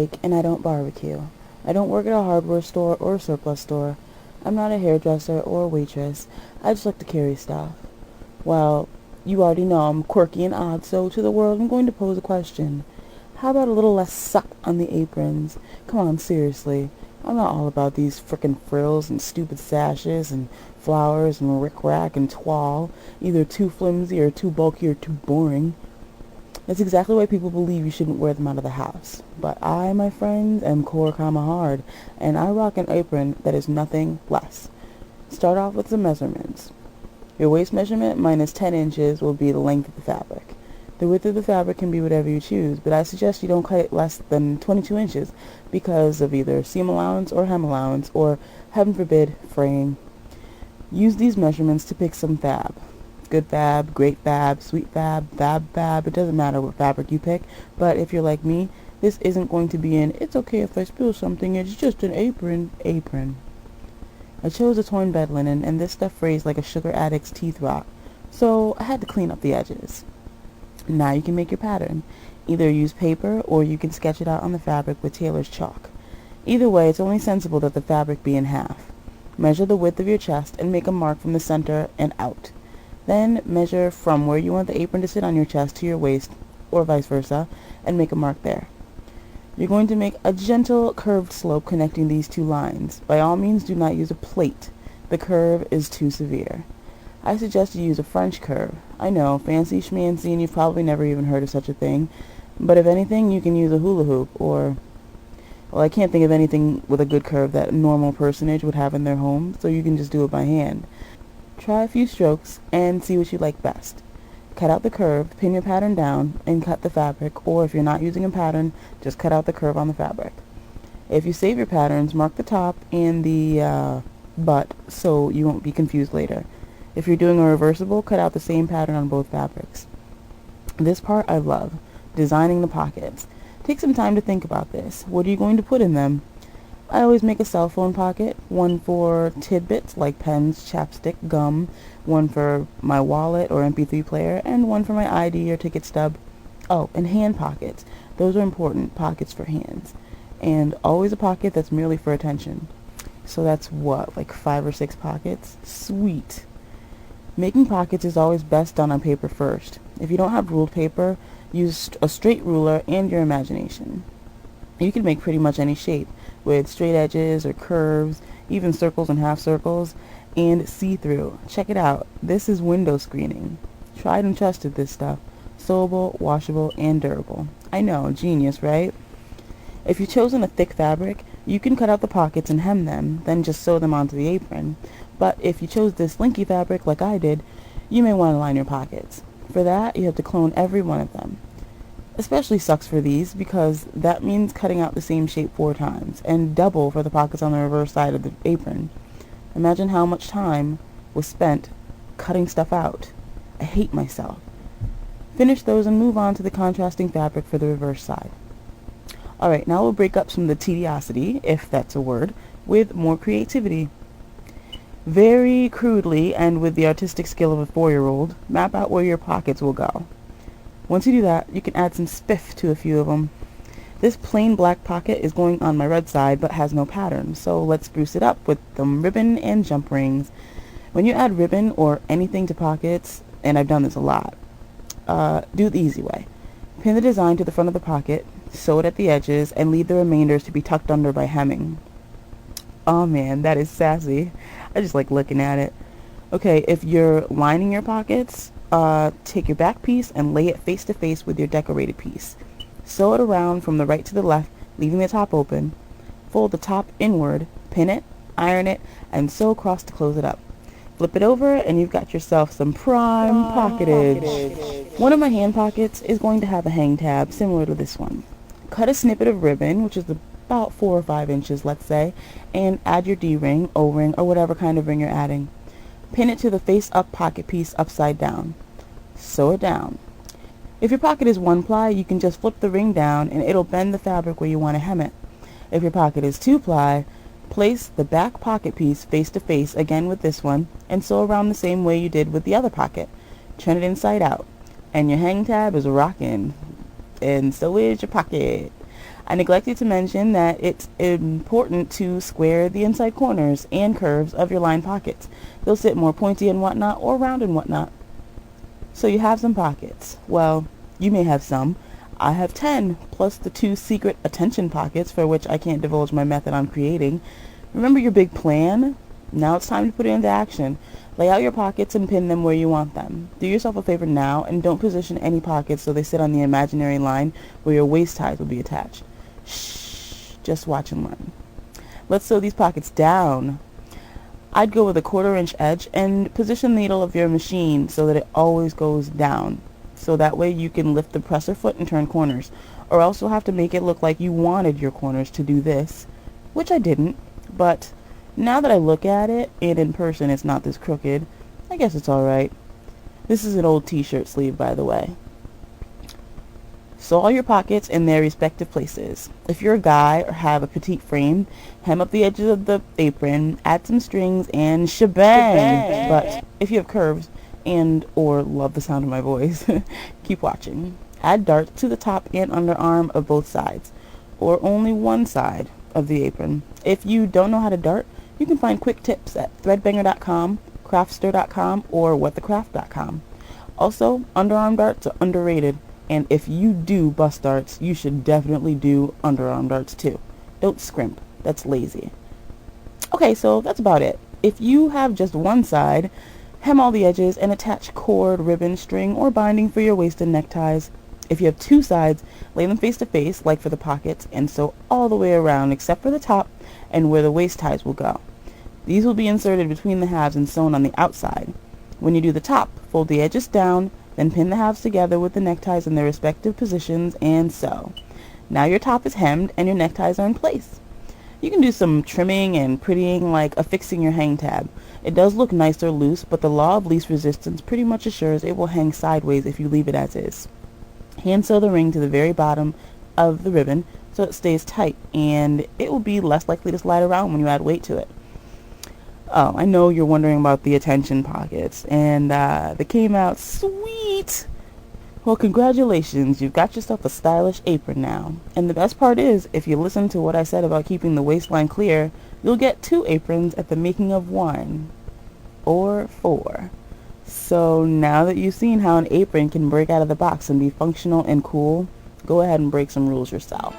bake and I don't barbecue. I don't work at a hardware store or a surplus store. I'm not a hairdresser or a waitress. I just like to carry stuff. Well, you already know I'm quirky and odd, so to the world I'm going to pose a question. How about a little less suck on the aprons? Come on, seriously. I'm not all about these frickin' frills and stupid sashes and flowers and rick-rack and twall, either too flimsy or too bulky or too boring. That's exactly why people believe you shouldn't wear them out of the house. But I, my friends, am core comma hard, and I rock an apron that is nothing less. Start off with some measurements. Your waist measurement minus 10 inches will be the length of the fabric. The width of the fabric can be whatever you choose, but I suggest you don't cut it less than 22 inches because of either seam allowance or hem allowance, or, heaven forbid, fraying. Use these measurements to pick some fab. Good fab, great fab, sweet fab, fab, it doesn't matter what fabric you pick, but if you're like me, this isn't going to be an "it's okay if I spill something, it's just an apron" apron. I chose a torn bed linen, and this stuff frays like a sugar addict's teeth rot, so I had to clean up the edges. Now you can make your pattern. Either use paper, or you can sketch it out on the fabric with tailor's chalk. Either way, it's only sensible that the fabric be in half. Measure the width of your chest and make a mark from the center and out. Then measure from where you want the apron to sit on your chest to your waist, or vice versa, and make a mark there. You're going to make a gentle curved slope connecting these two lines. By all means, do not use a plait. The curve is too severe. I suggest you use a French curve. I know, fancy schmancy, and you've probably never even heard of such a thing. But if anything, you can use a hula hoop, or... well, I can't think of anything with a good curve that a normal personage would have in their home, so you can just do it by hand. Try a few strokes and see what you like best. Cut out the curve, pin your pattern down, and cut the fabric, or if you're not using a pattern, just cut out the curve on the fabric. If you save your patterns, mark the top and the butt so you won't be confused later. If you're doing a reversible, cut out the same pattern on both fabrics. This part I love, designing the pockets. Take some time to think about this. What are you going to put in them? I always make a cell phone pocket, one for tidbits like pens, chapstick, gum, one for my wallet or MP3 player, and one for my ID or ticket stub. Oh, and hand pockets. Those are important, pockets for hands. And always a pocket that's merely for attention. So that's what, like 5 or 6 pockets? Sweet. Making pockets is always best done on paper first. If you don't have ruled paper, use a straight ruler and your imagination. You can make pretty much any shape, with straight edges or curves, even circles and half circles, and see-through. Check it out. This is window screening. Tried and trusted, this stuff. Sewable, washable, and durable. I know, genius, right? If you've chosen a thick fabric, you can cut out the pockets and hem them, then just sew them onto the apron. But if you chose this slinky fabric like I did, you may want to line your pockets. For that, you have to clone every one of them. Especially sucks for these, because that means cutting out the same shape 4 times, and double for the pockets on the reverse side of the apron. Imagine how much time was spent cutting stuff out. I hate myself. Finish those and move on to the contrasting fabric for the reverse side. Alright, now we'll break up some of the tediosity, if that's a word, with more creativity. Very crudely, and with the artistic skill of a 4-year-old, map out where your pockets will go. Once you do that, you can add some spiff to a few of them. This plain black pocket is going on my red side, but has no pattern, so let's spruce it up with some ribbon and jump rings. When you add ribbon or anything to pockets, and I've done this a lot, do it the easy way. Pin the design to the front of the pocket, sew it at the edges, and leave the remainders to be tucked under by hemming. Oh man, that is sassy. I just like looking at it. Okay, if you're lining your pockets, take your back piece and lay it face to face with your decorated piece. Sew it around from the right to the left, leaving the top open. Fold the top inward, pin it, iron it, and sew across to close it up. Flip it over and you've got yourself some prime pocketage. One of my hand pockets is going to have a hang tab similar to this one. Cut a snippet of ribbon, which is about 4 or 5 inches, let's say, and add your D-ring, O-ring, or whatever kind of ring you're adding. Pin it to the face-up pocket piece upside down. Sew it down. If your pocket is 1-ply, you can just flip the ring down and it'll bend the fabric where you want to hem it. If your pocket is 2-ply, place the back pocket piece face to face again with this one and sew around the same way you did with the other pocket. Turn it inside out. And your hang tab is rockin'. And so is your pocket. I neglected to mention that it's important to square the inside corners and curves of your lined pockets. They'll sit more pointy and whatnot, or round and whatnot. So you have some pockets. Well, you may have some. I have 10, plus the 2 secret attention pockets for which I can't divulge my method on creating. Remember your big plan? Now it's time to put it into action. Lay out your pockets and pin them where you want them. Do yourself a favor now and don't position any pockets so they sit on the imaginary line where your waist ties will be attached. Shh, just watch and learn. Let's sew these pockets down. I'd go with a 1/4 inch edge and position the needle of your machine so that it always goes down. So that way you can lift the presser foot and turn corners. Or else you'll have to make it look like you wanted your corners to do this, which I didn't, but now that I look at it, and in person it's not this crooked, I guess it's alright. This is an old t-shirt sleeve, by the way. Sew all your pockets in their respective places. If you're a guy or have a petite frame, hem up the edges of the apron, add some strings, and shebang! But if you have curves and or love the sound of my voice, keep watching. Add darts to the top and underarm of both sides, or only one side of the apron. If you don't know how to dart, you can find quick tips at threadbanger.com, craftster.com, or whatthecraft.com. Also, underarm darts are underrated, and if you do bust darts, you should definitely do underarm darts too. Don't scrimp. That's lazy. Okay, so that's about it. If you have just one side, hem all the edges and attach cord, ribbon, string, or binding for your waist and neckties. If you have two sides, lay them face to face, like for the pockets, and sew all the way around except for the top and where the waist ties will go. These will be inserted between the halves and sewn on the outside. When you do the top, fold the edges down, then pin the halves together with the neckties in their respective positions and sew. Now your top is hemmed and your neckties are in place. You can do some trimming and prettying, like affixing your hang tab. It does look nicer loose, but the law of least resistance pretty much assures it will hang sideways if you leave it as is. Hand sew the ring to the very bottom of the ribbon so it stays tight, and it will be less likely to slide around when you add weight to it. Oh, I know you're wondering about the attention pockets, and they came out sweet. Well, congratulations, you've got yourself a stylish apron now. And the best part is, if you listen to what I said about keeping the waistline clear, you'll get 2 aprons at the making of 1. Or 4. So now that you've seen how an apron can break out of the box and be functional and cool, go ahead and break some rules yourself.